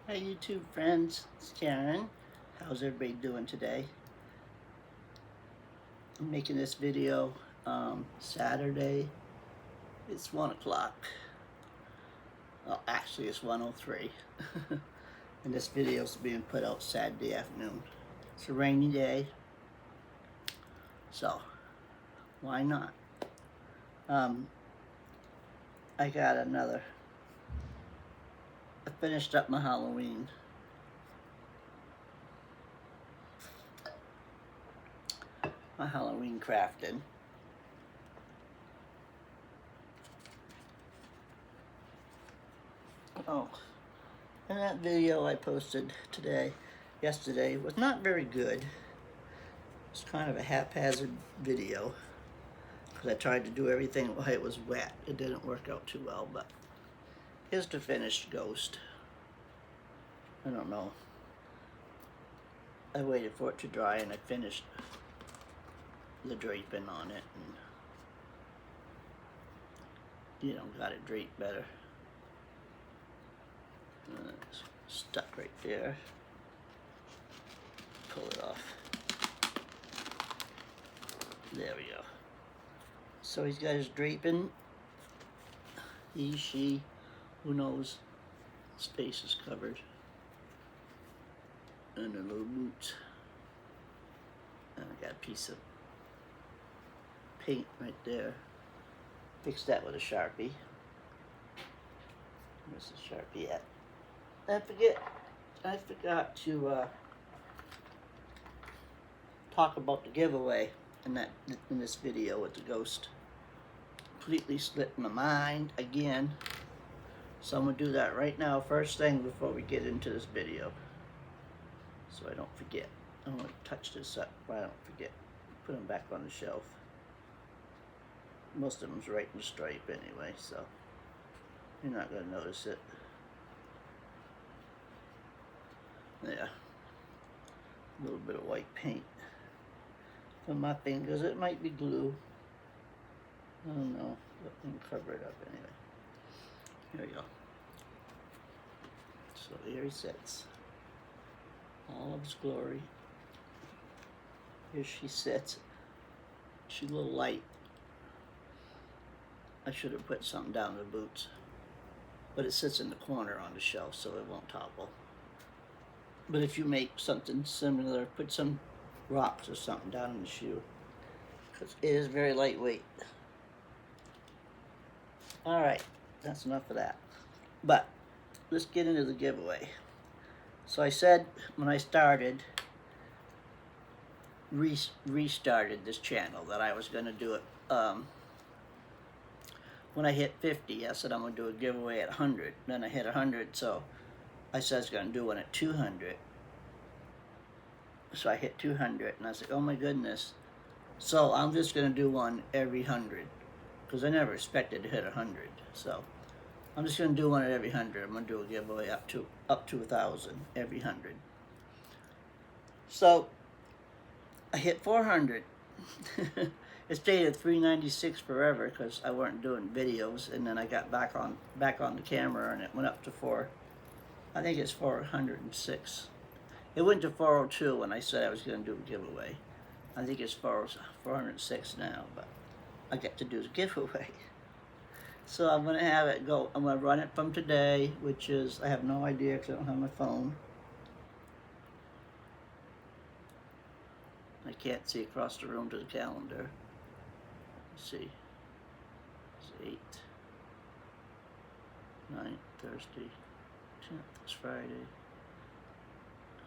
Hi YouTube friends, it's Karen. How's everybody doing today? I'm making this video Saturday. It's 1 o'clock. Well, actually it's 1:03. And this video is being put out Saturday afternoon. It's a rainy day, so why not? I got another. I finished up my Halloween. My Halloween crafting. Oh, and that video I posted yesterday, was not very good. It's kind of a haphazard video because I tried to do everything while it was wet. It didn't work out too well, but here's the finished ghost. I don't know. I waited for it to dry and I finished the draping on it and got it draped better. And it's stuck right there. Pull it off. There we go. So he's got his draping. He, she, who knows? His face is covered. And a little boots. And I got a piece of paint right there. Fix that with a Sharpie. Where's the Sharpie at? I forgot to talk about the giveaway in this video with the ghost. Completely slipped my mind again. So I'm gonna do that right now, first thing before we get into this video. So I don't forget. I'm gonna touch this up but I don't forget. Put them back on the shelf. Most of them's right in the stripe anyway, so you're not gonna notice it. Yeah. A little bit of white paint on my fingers. It might be glue. I don't know. Let me cover it up anyway. Here we go. So here he sits. All of his glory. Here she sits. She's a little light. I should have put something down the boots. But it sits in the corner on the shelf so it won't topple. But if you make something similar, put some rocks or something down in the shoe. Because it is very lightweight. Alright, that's enough of that. But let's get into the giveaway. So I said when I started, restarted this channel, that I was going to do it. When I hit 50, I said I'm going to do a giveaway at 100. Then I hit 100, so I said I was going to do one at 200. So I hit 200, and I said, oh my goodness. So I'm just going to do one every 100, because I never expected to hit 100. So I'm just going to do one at every 100. I'm going to do a giveaway up to 1,000 every 100. So I hit 400. It stayed at 396 forever because I weren't doing videos, and then I got back on the camera and it went up to I think it's 406. It went to 402 when I said I was going to do a giveaway. I think it's 406 now, but I get to do the giveaway. So I'm going to have it go. I'm going to run it from today, which is, I have no idea because I don't have my phone. I can't see across the room to the calendar. Let's see. It's 8, 9th, Thursday, 10th is Friday.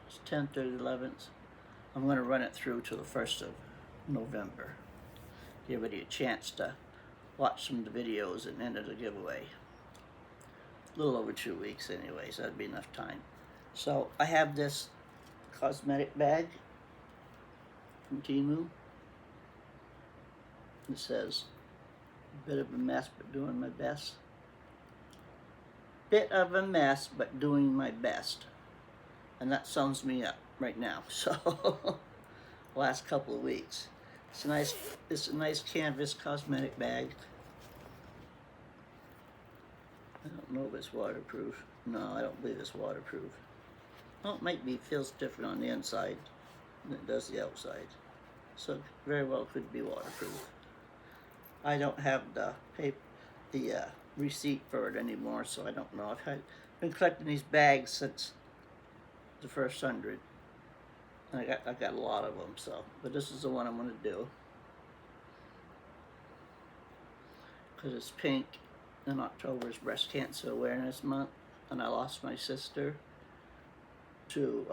It's 10th or 11th. I'm going to run it through to the 1st of November. Give everybody a chance to watch some of the videos and enter the giveaway. A little over 2 weeks anyway, so that'd be enough time. So I have this cosmetic bag from Temu. It says, a bit of a mess, but doing my best. Bit of a mess, but doing my best. And that sums me up right now. So, last couple of weeks. It's a nice canvas cosmetic bag. I don't know if it's waterproof. No, I don't believe it's waterproof. Well, it might be, feels different on the inside than it does the outside. So it very well could be waterproof. I don't have the receipt for it anymore, so I don't know. I've been collecting these bags since the first 100. And I got a lot of them, so, but this is the one I'm going to do. Because it's pink, and October is Breast Cancer Awareness Month, and I lost my sister to,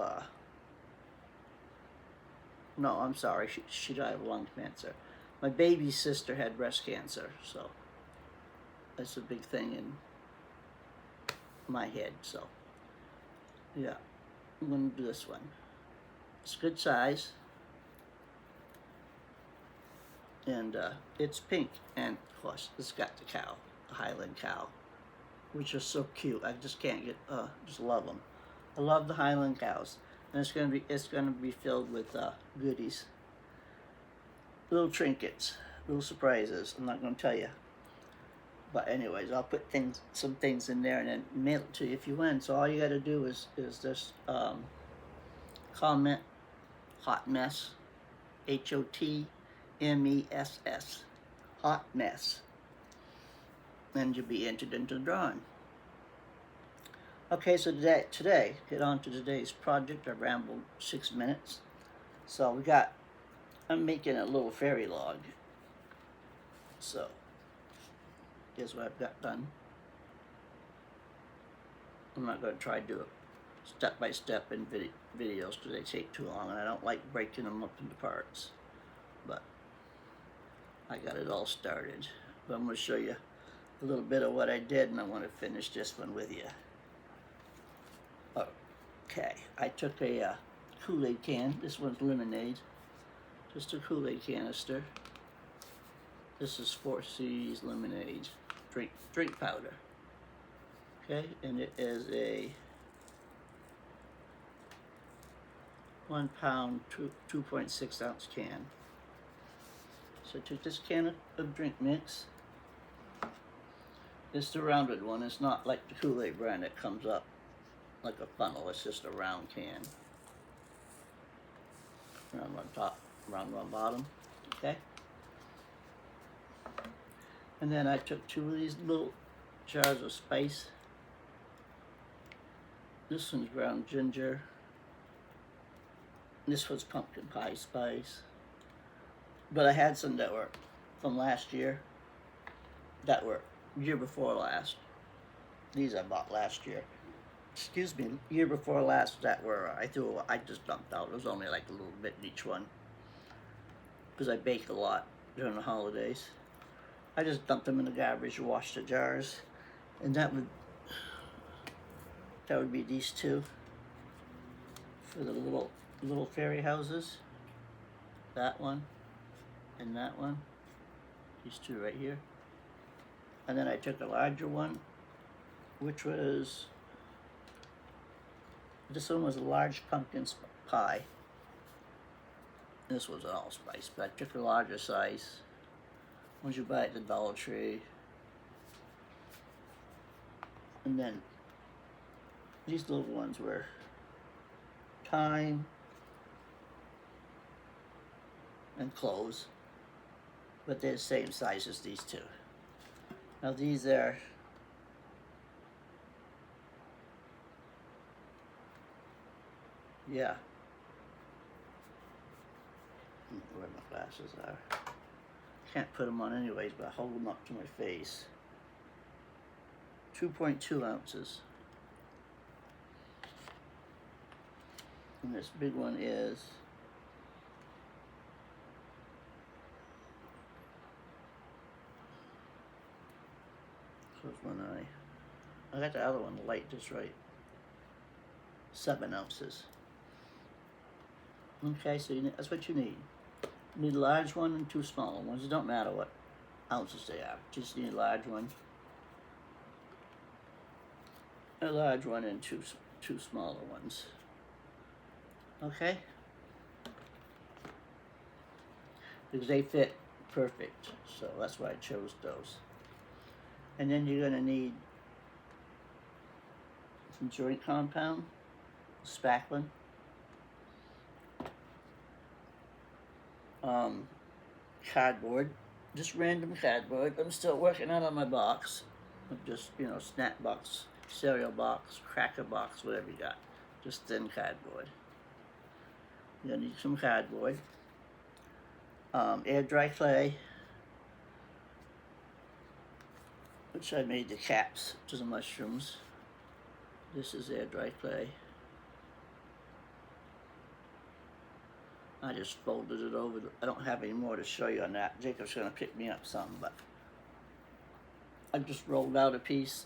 no, I'm sorry, she died of lung cancer. My baby's sister had breast cancer, so that's a big thing in my head, so yeah, I'm going to do this one. It's good size, and it's pink, and of course it's got the cow, the Highland cow, which is so cute. I just can't get, just love them. I love the Highland cows, and it's gonna be filled with goodies, little trinkets, little surprises. I'm not gonna tell you, but anyways, I'll put some things in there and then mail it to you if you win. So all you got to do is just comment Hot Mess, HOTMESS, Hot Mess, and you'll be entered into the drawing. Okay, so today, get on to today's project. I rambled 6 minutes. So I'm making a little fairy log. So, here's what I've got done. I'm not going to try to do it step by step in videos because they take too long, and I don't like breaking them up into parts. But I got it all started. But I'm going to show you a little bit of what I did, and I want to finish this one with you. Okay, I took a Kool-Aid can. This one's lemonade. Just a Kool-Aid canister. This is 4C's lemonade drink powder. Okay, and it is a 1 pound, 2.6 ounce can. So I took this can of drink mix. It's the rounded one. It's not like the Kool-Aid brand that comes up like a funnel. It's just a round can. Round one top, round one bottom. Okay. And then I took 2 of these little jars of spice. This one's ground ginger. This was pumpkin pie spice. But I had some that were from last year. That were year before last. These I bought last year. Excuse me, year before last that were, I just dumped out. It was only like a little bit in each one. Because I bake a lot during the holidays. I just dumped them in the garbage, washed the jars. And that would be these 2 for the little fairy houses. That one and that one. These 2 right here. And then I took a larger one, which was, this one was a large pumpkin pie. This was an allspice, but I took a larger size. Ones you buy at the Dollar Tree. And then these little ones were thyme and cloves, but they're the same size as these 2. Now these are yeah. Where my glasses are. Can't put them on anyways, but I hold them up to my face. 2.2 ounces. And this big one is one I got the other one light just right. 7 ounces. Okay, so that's what you need. You need a large one and 2 smaller ones. It don't matter what ounces they are. Just need a large one. A large one and two smaller ones. Okay? Because they fit perfect. So that's why I chose those. And then you're going to need some joint compound, spackling, cardboard, just random cardboard. I'm still working out on my box. Just, you know, snack box, cereal box, cracker box, whatever you got. Just thin cardboard. You're gonna need some cardboard. Air dry clay, which I made the caps to the mushrooms. This is air dry clay. I just folded it over. I don't have any more to show you on that. Jacob's gonna pick me up some, but I just rolled out a piece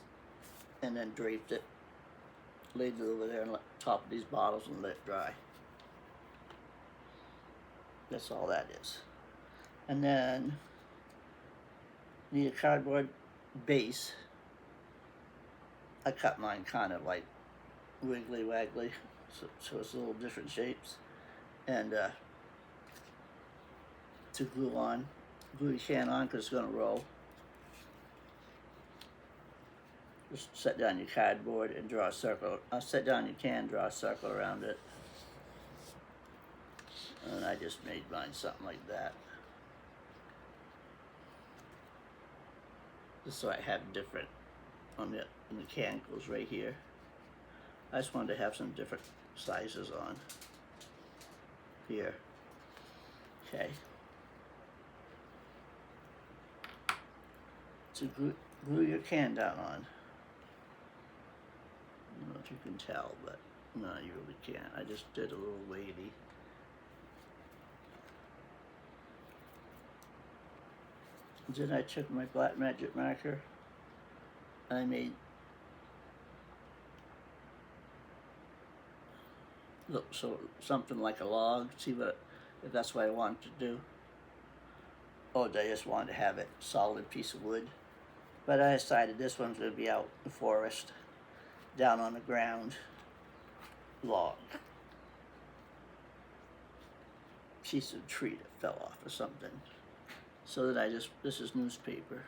and then draped it, laid it over there on the top of these bottles and let it dry. That's all that is. And then need a cardboard base. I cut mine kind of like wiggly waggly, so it's a little different shapes. And to glue the can on because it's gonna roll. Just set down your cardboard and draw a circle. Set down your can, draw a circle around it. And I just made mine something like that. Just so I have different on the can goes right here. I just wanted to have some different sizes on here. Okay. To glue your can down on. I don't know if you can tell, but no, you really can't. I just did a little wavy. Then I took my black magic marker. I made something like a log. See if that's what I wanted to do. Or I just wanted to have it solid piece of wood. But I decided this one's gonna be out in the forest, down on the ground, log. Piece of tree that fell off or something. So that this is newspaper.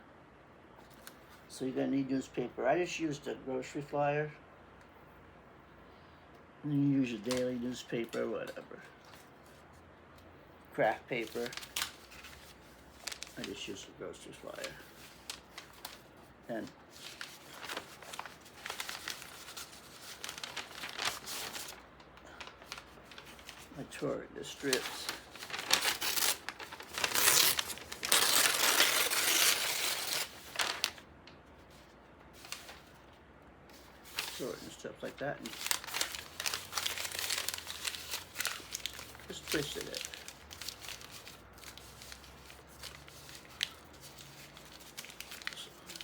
So you're gonna need newspaper. I just used a grocery flyer. And you use your daily newspaper, whatever. Craft paper. I just used a grocery flyer. And I tore it into strips. Tore it in strips like that and just twisted it.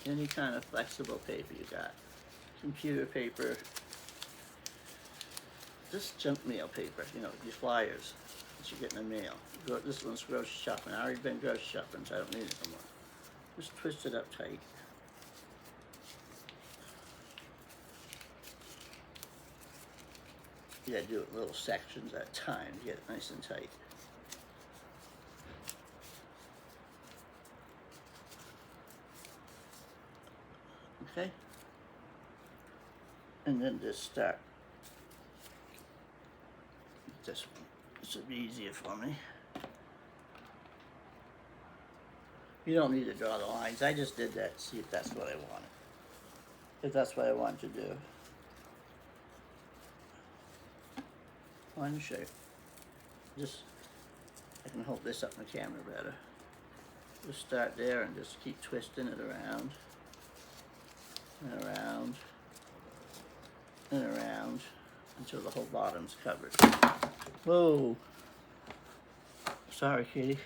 Any kind of flexible paper you got. Computer paper. Just junk mail paper, you know, these flyers that you get in the mail. This one's grocery shopping. I already been grocery shopping, so I don't need it no more. Just twist it up tight. You gotta do it in little sections at a time to get it nice and tight. Okay? And then just start this one. This will be easier for me. You don't need to draw the lines. I just did that to see if that's what I wanted. If that's what I wanted to do. One shape. Just, I can hold this up in the camera better. Just start there and just keep twisting it around. And around. And around. Until the whole bottom's covered. Whoa. Sorry, kitty.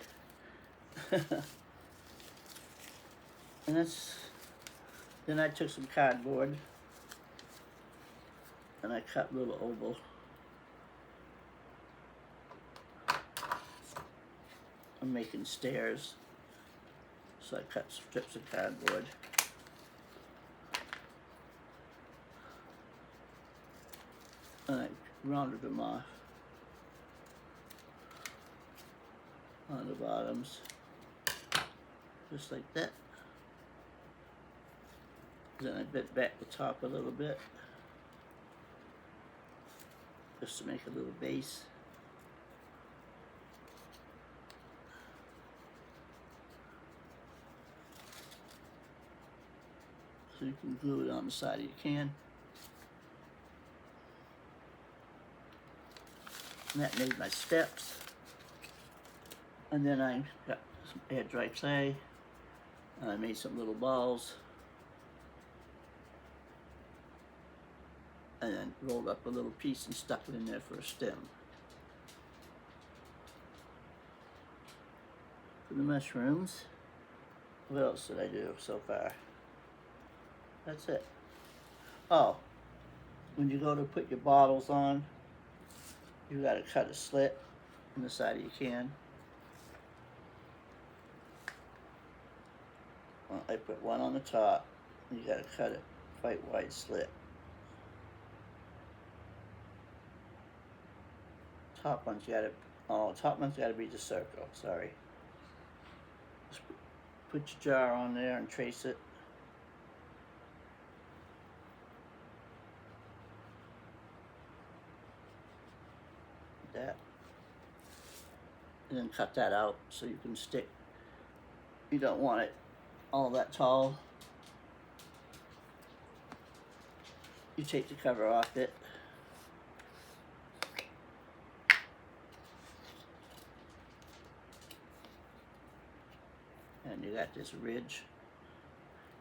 And then I took some cardboard and I cut little oval. I'm making stairs, so I cut strips of cardboard. And I rounded them off on the bottoms, just like that. Then I bit back the top a little bit. just to make a little base. So you can glue it on the side of your can. And that made my steps. And then I got some air dry clay. And I made some little balls. And then rolled up a little piece and stuck it in there for a stem. For the mushrooms, what else did I do so far? That's it. Oh, when you go to put your bottles on, you gotta cut a slit in the side of your can. Well, I put one on the top, and you gotta cut it quite wide slit. Top one's gotta be the circle, sorry. Just put your jar on there and trace it. That. And then cut that out so you can stick. You don't want it all that tall. You take the cover off it. And you got this ridge.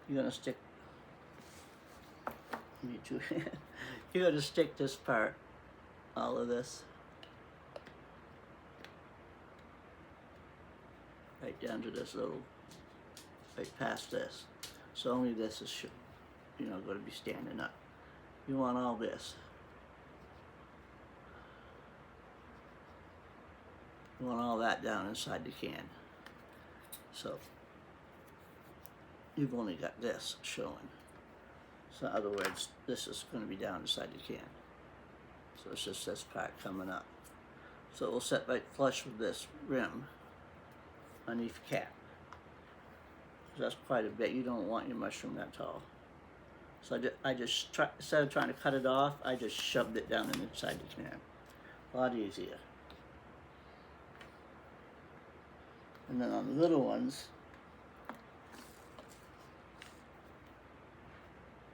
You're gonna stick, me too. You're gonna stick this part, all of this, right down to this little, right past this. So only this is, gonna be standing up. You want all this. You want all that down inside the can. So you've only got this showing. So in other words, this is going to be down inside the can. So it's just this part coming up. So it will set right flush with this rim underneath the cap. That's quite a bit. You don't want your mushroom that tall. So instead of trying to cut it off, I just shoved it down inside the can. A lot easier. And then on the little ones,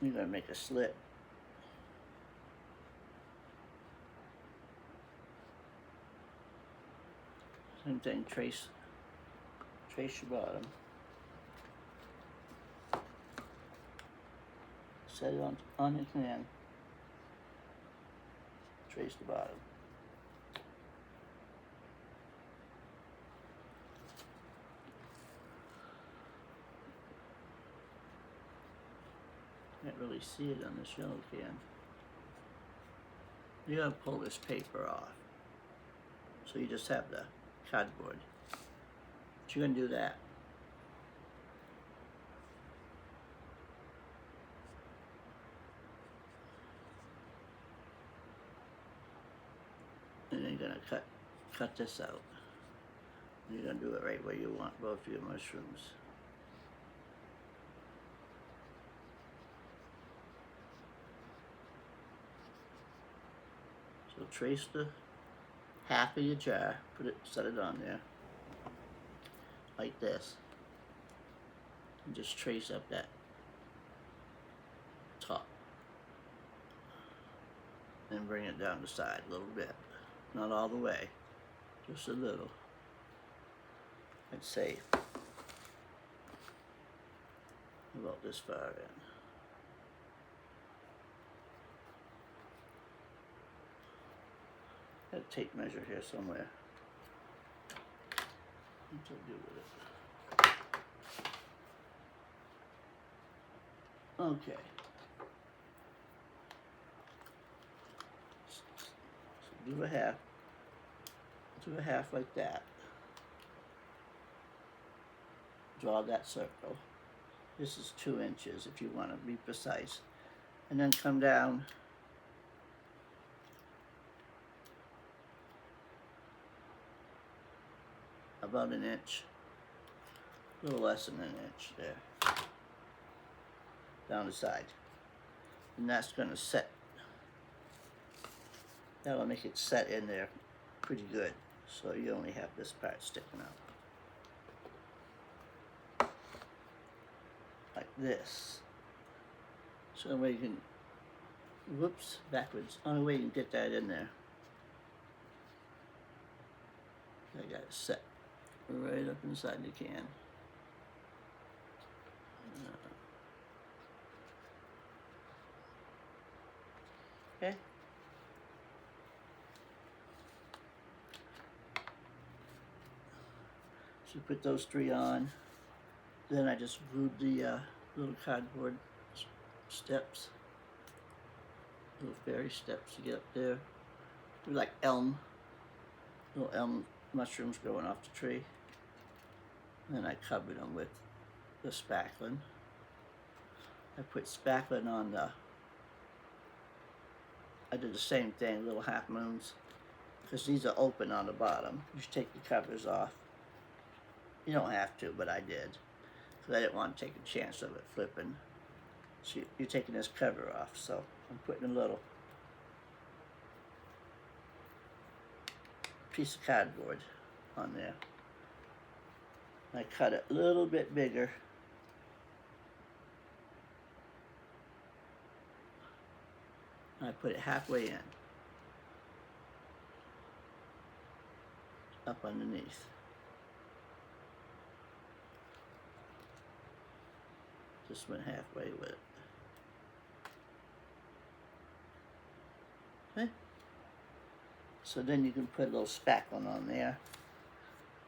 you're going to make a slit. Same thing, trace your bottom. Set it on your can. Trace the bottom. Can't really see it on this yellow can. You gotta pull this paper off. So you just have the cardboard. But you're gonna do that. And then you're gonna cut this out. And you're gonna do it right where you want both of your mushrooms. So trace the half of your jar, set it on there, like this, and just trace up that top, and bring it down the side a little bit, not all the way, just a little. I'd say about this far in. Got a tape measure here somewhere. What to do with it? Okay. So do a half. Do a half like that. Draw that circle. This is 2 inches if you want to be precise. And then come down about an inch, a little less than an inch there, down the side. And that's going to set That'll make it set in there pretty good. So you only have this part sticking out. Like this. So the way you can, whoops, backwards. Only way you can get that in there. I got it set right up inside the can. Okay. So put those 3 on. Then I just glued the little cardboard steps, little fairy steps to get up there. They're like little elm mushrooms growing off the tree. And then I covered them with the spackling. I put spackling on I did the same thing, little half moons, because these are open on the bottom. You just take the covers off. You don't have to, but I did, because I didn't want to take a chance of it flipping. So you're taking this cover off, so I'm putting a little piece of cardboard on there. I cut it a little bit bigger. I put it halfway in, up underneath. Just went halfway with it. Okay. So then you can put a little spackling on there.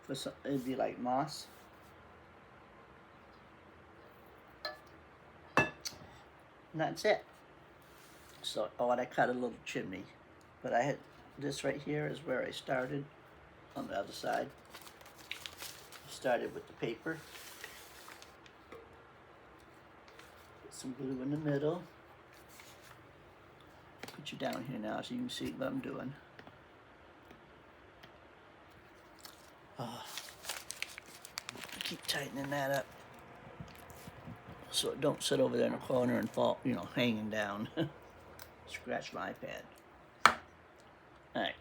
For some, it'd be like moss. And that's it. So, and I cut a little chimney. But I had, this right here is where I started on the other side. I started with the paper. Put some glue in the middle. Put you down here now so you can see what I'm doing. I keep tightening that up so it don't sit over there in the corner and fall, you know, hanging down. Scratch my iPad. Alright.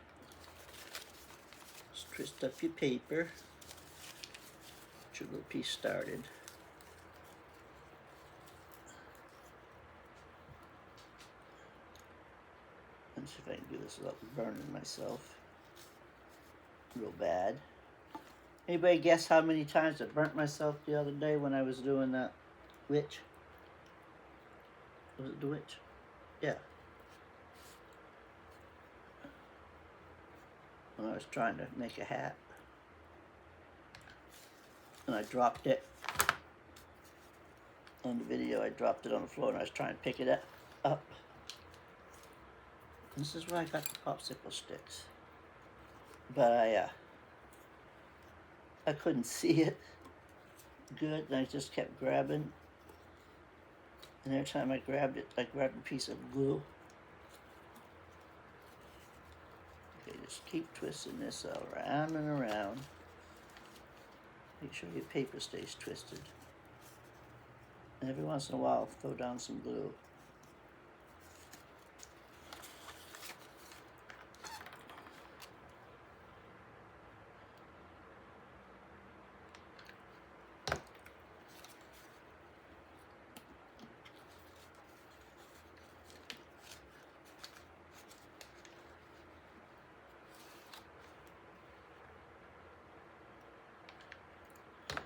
Just twist up your paper. Get your little piece started. Let's see if I can do this without burning myself real bad. Anybody guess how many times I burnt myself the other day when I was doing that witch? Was it the witch? Yeah. When I was trying to make a hat. And I dropped it. On the video, I dropped it on the floor and I was trying to pick it up. This is where I got the popsicle sticks. But I couldn't see it good, and I just kept grabbing. And every time I grabbed it, I grabbed a piece of glue. Okay, just keep twisting this around and around. Make sure your paper stays twisted. And every once in a while, throw down some glue.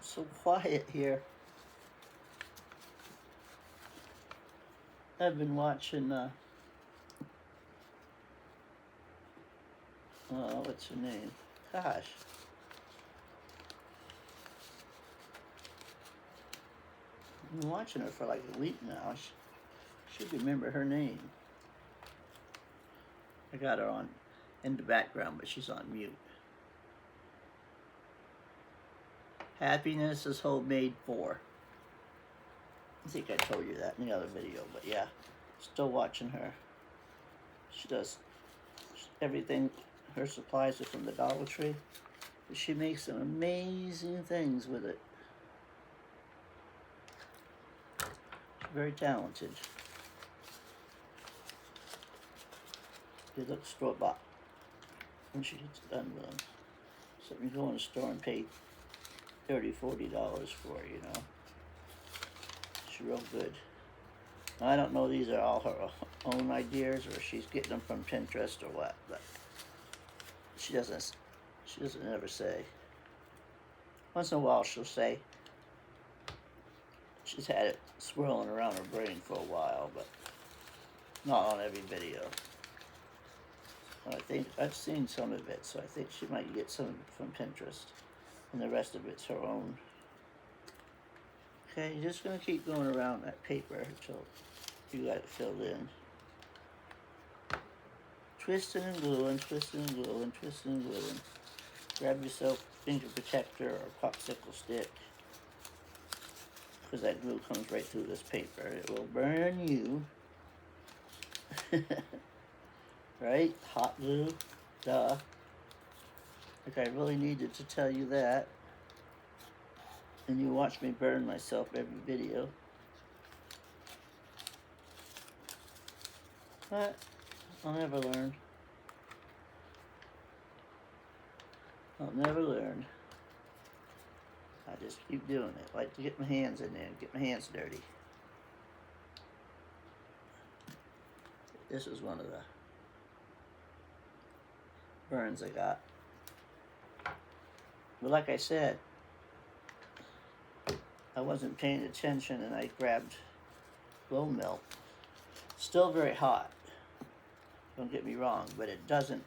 So quiet here. I've been watching, what's her name? Gosh. I've been watching her for like a week now. Should remember her name. I got her on in the background, but she's on mute. Happiness is Homemade 4. I think I told you that in the other video, but yeah, still watching her. She does everything, her supplies are from the Dollar Tree, but she makes some amazing things with it. She's very talented. They look store-bought when she gets done with them. So you go in the store and pay $30, $40 for it, you know. It's real good. Now, I don't know these are all her own ideas or she's getting them from Pinterest or what, but she doesn't ever say. Once in a while she'll say she's had it swirling around her brain for a while, but not on every video. And I think I've seen some of it, so I think she might get some of it from Pinterest, and the rest of it's her own. Okay, you're just gonna keep going around that paper until you got it filled in. Twisting and gluing, twisting and gluing, twisting and gluing. Grab yourself finger protector or popsicle stick, because that glue comes right through this paper. It will burn you. Right? Hot glue. Duh. Like I really needed to tell you that. And you watch me burn myself every video. But I'll never learn. I'll never learn. I just keep doing it. I like to get my hands in there and get my hands dirty. This is one of the burns I got. But like I said, I wasn't paying attention and I grabbed blow melt. Still very hot. Don't get me wrong, but it doesn't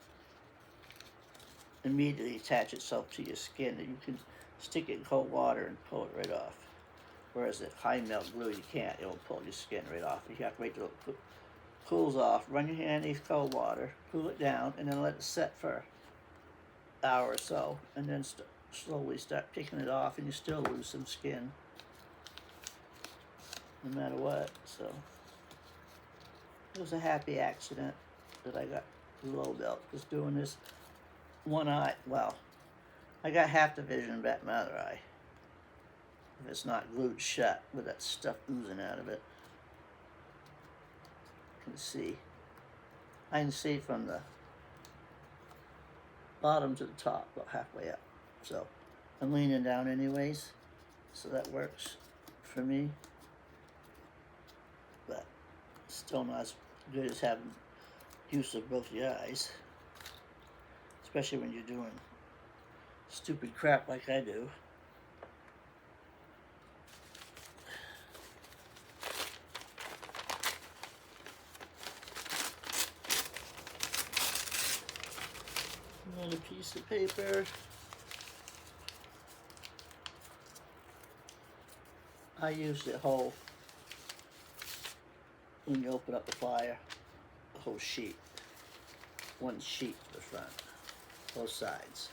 immediately attach itself to your skin. You can stick it in cold water and pull it right off. Whereas the high melt glue, you can't. It will pull your skin right off. You have to wait till it cools off. Run your hand in cold water, cool it down, and then let it set for an hour or so. And then slowly start picking it off, and you still lose some skin. No matter what, so. It was a happy accident that I got blow melt. Just doing this one eye, well, I got half the vision back in my other eye. If it's not glued shut with that stuff oozing out of it. You can see. I can see from the bottom to the top, about halfway up. So I'm leaning down anyways, so that works for me. But still not as good as having use of both your eyes. Especially when you're doing stupid crap like I do. Another piece of paper. I use the whole, when you open up the flyer, the whole sheet. One sheet to the front, both sides.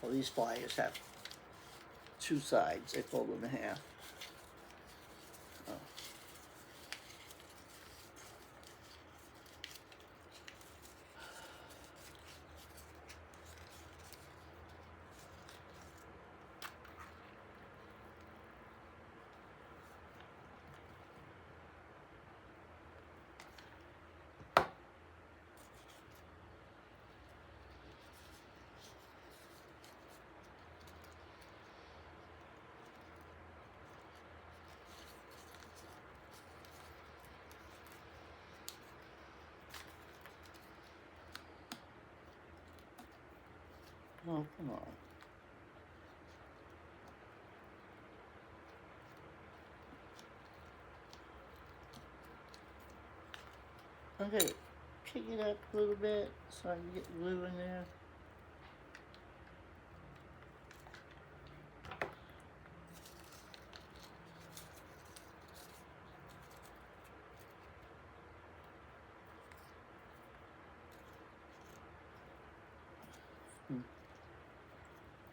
Well, these flyers have two sides. I fold them in half. Oh. Oh, come on. I'm gonna pick it up a little bit so I can get glue in there.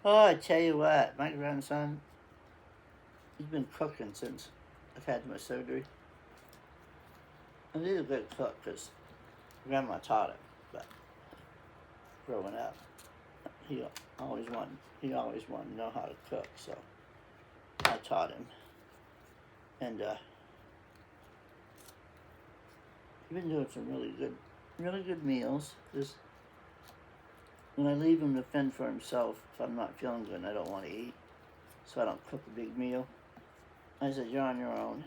Oh, I tell you what, my grandson, he's been cooking since I've had my surgery. And he's a good cook because grandma taught him, but growing up, he always wanted to know how to cook, so I taught him. And he's been doing some really good really good meals. Just when I leave him to fend for himself, if I'm not feeling good and I don't want to eat, so I don't cook a big meal, I said, you're on your own.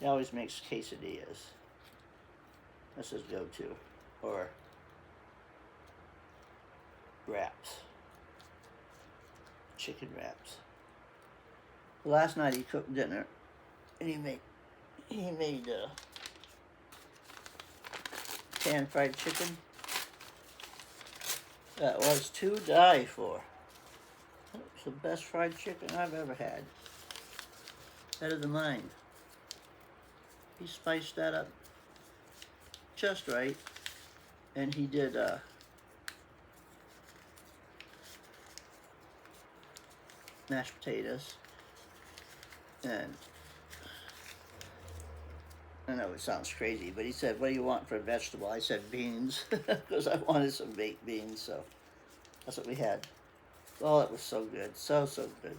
He always makes quesadillas. That's his go-to. Or wraps. Chicken wraps. Last night he cooked dinner, and he made pan-fried chicken. That was to die for. That was the best fried chicken I've ever had. Better than mine. He spiced that up just right, and he did mashed potatoes, and I know it sounds crazy, but he said, what do you want for a vegetable? I said beans, because I wanted some baked beans, so that's what we had. Oh, it was so good, so good.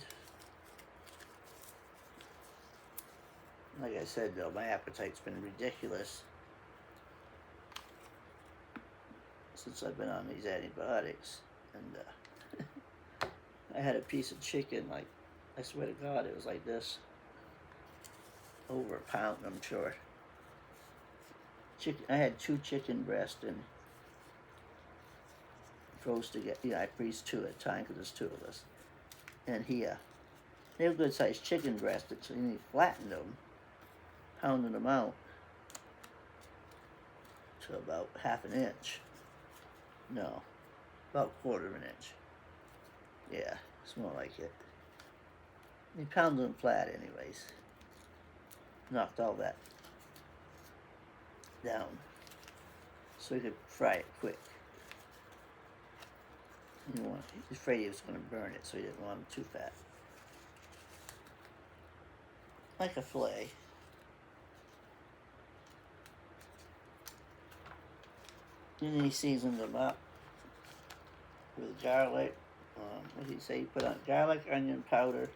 Like I said, though, my appetite's been ridiculous since I've been on these antibiotics, and I had a piece of chicken, like, I swear to God, it was like this, over a pound, I'm sure. Chicken, I had 2 chicken breasts and froze together. Yeah, I freeze 2 at a time because there's 2 of us. And they were good sized chicken breasts, so he flattened them, pounding them out to about half an inch. No, about a quarter of an inch. Yeah, it's more like it. He pounded them flat, anyways. Knocked all that down so he could fry it quick. He was afraid he was going to burn it, so he didn't want it too fat. Like a fillet. And then he seasoned them up with garlic. What did he say? He put on garlic, onion powder,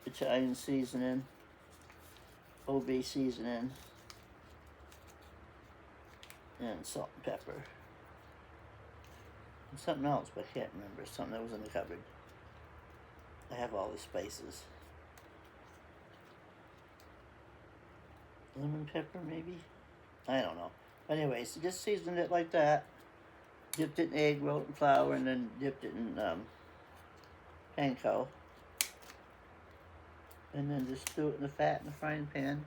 Italian seasoning, OB seasoning, and salt and pepper. And something else, but I can't remember. Something that was in the cupboard. I have all the spices. Lemon pepper, maybe? I don't know. Anyways, he just seasoned it like that. Dipped it in egg, rolled it in flour, and then dipped it in panko. And then just threw it in the fat in the frying pan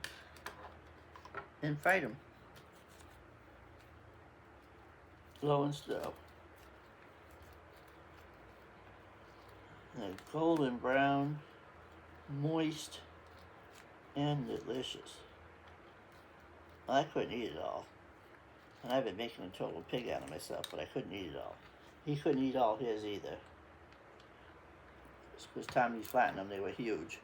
and fried them. Low and slow. And golden brown, moist, and delicious. I couldn't eat it all. And I've been making a total pig out of myself, but I couldn't eat it all. He couldn't eat all his either. Because Tommy's flattened them, they were huge.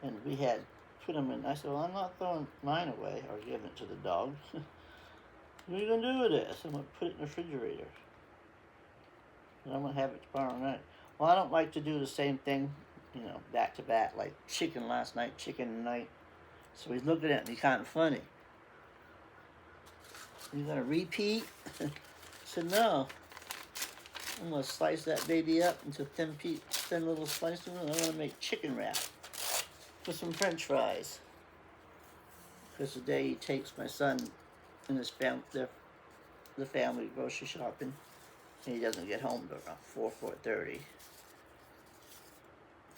And we had put them in. I said, well, I'm not throwing mine away or giving it to the dog. What are you going to do with this? I'm going to put it in the refrigerator. And I'm going to have it tomorrow night. Well, I don't like to do the same thing, back to back, like chicken last night, chicken tonight. So he's looking at me kind of funny. You going to repeat? I said, no. I'm going to slice that baby up into thin little slices, and I'm going to make chicken wrap with some French fries. Because today he takes my son and his family, the family grocery shopping, and he doesn't get home till around 4:30.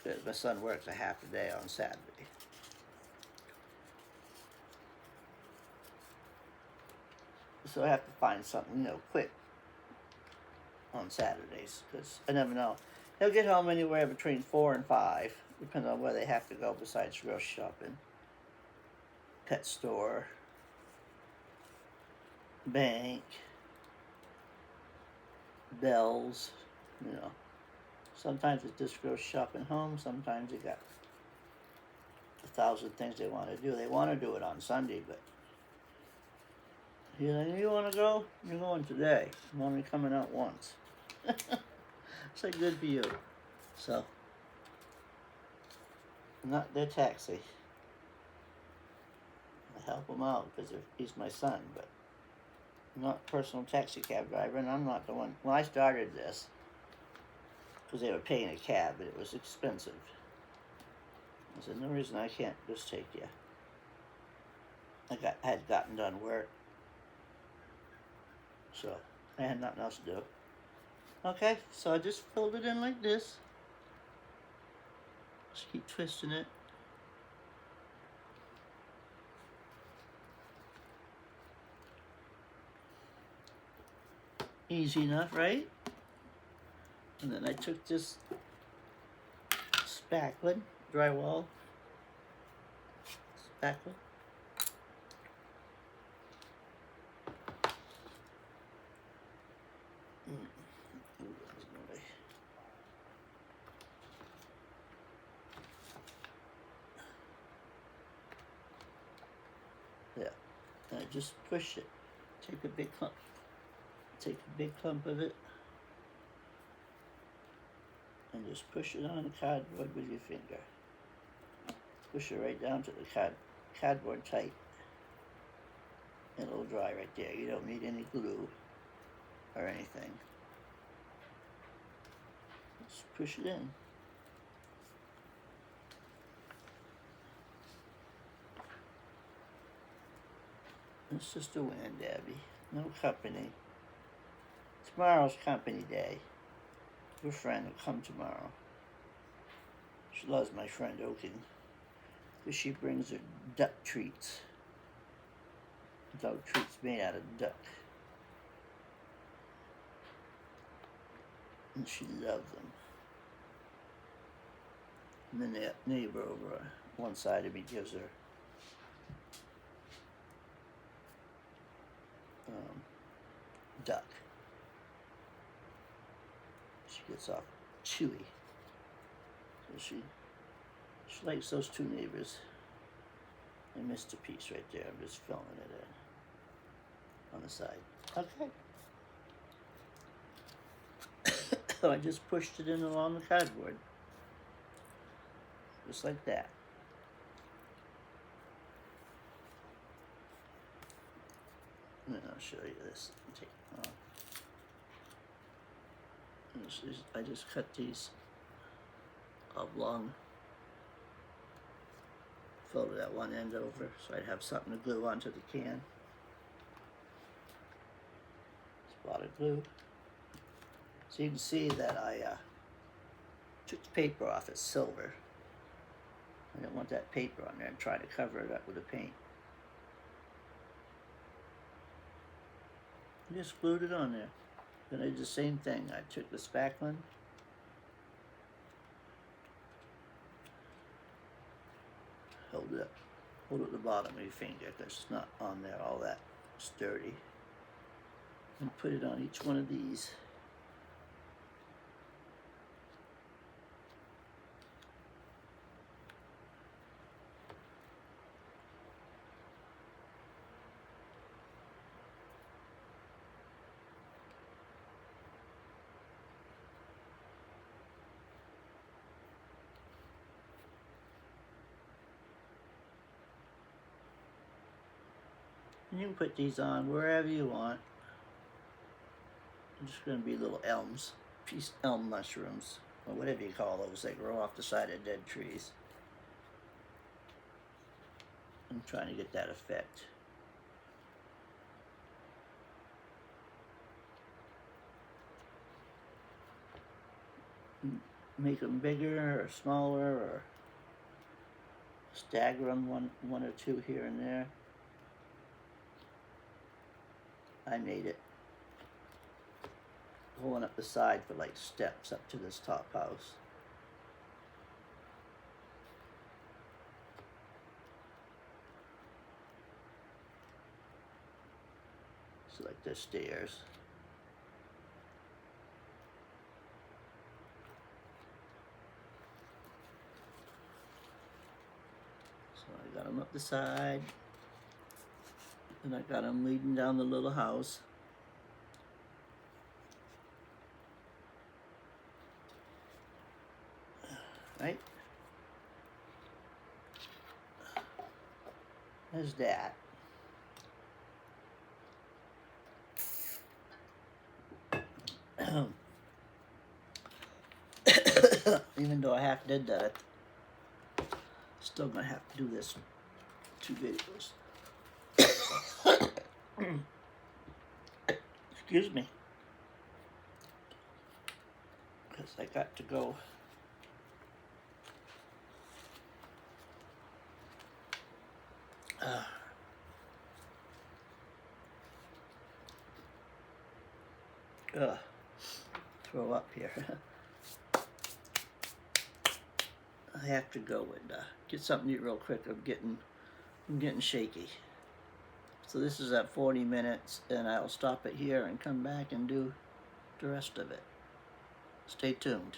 Because my son works a half a day on Saturday. So I have to find something, quick on Saturdays, because I never know. He'll get home anywhere between 4 and 5, depending on where they have to go besides grocery shopping. Pet store, bank, Bells, Sometimes it's just grocery shopping home, sometimes they got 1,000 things they want to do. They want to do it on Sunday, but you want to go? You're going today. I'm only coming out once. It's like good for you. So, not their taxi. I help him out because he's my son, but I'm not a personal taxi cab driver, and I'm not the one. When I started this, because they were paying a cab, but it was expensive. I said, no reason I can't just take you. I had gotten done work, so I had nothing else to do. Okay, so I just fold it in like this. Just keep twisting it. Easy enough, right? And then I took this spackling, drywall spackle. Yeah, and I just push it. Take a big clump of it, and just push it on the cardboard with your finger. Push it right down to the cardboard tight. And it'll dry right there. You don't need any glue or anything. Just push it in. It's just a wind, Abby. No company. Tomorrow's company day. Your friend will come tomorrow. She loves my friend Oaken, because she brings her duck treats. Dog treats made out of duck. And she loves them. And then the neighbor over on one side of me gives her duck. She gets all chewy. So she likes those two neighbors. I missed a piece right there. I'm just filling it in on the side. Okay. So I just pushed it in along the cardboard. Just like that. And then I'll show you this. Take it off. I just cut these oblong, folded that one end over so I'd have something to glue onto the can. Spot of glue. So you can see that I took the paper off. It's silver. I didn't want that paper on there and try to cover it up with the paint. I just glued it on there. Then I did the same thing. I took the spackling, hold it at the bottom of your finger because it's not on there all that sturdy, and put it on each one of these. And you can put these on wherever you want. They're just going to be little elms, elm mushrooms, or whatever you call those. They grow off the side of dead trees. I'm trying to get that effect. Make them bigger or smaller, or stagger them one or two here and there. I made it going up the side for like steps up to this top house. So like the stairs. So I got them up the side, and I got them leading down the little house. Right? is that. Even though I half did that, still gonna have to do this 2 videos. Excuse me. Because I got to go. Throw up here. I have to go and get something to eat real quick. I'm getting shaky. So this is at 40 minutes, and I'll stop it here and come back and do the rest of it. Stay tuned.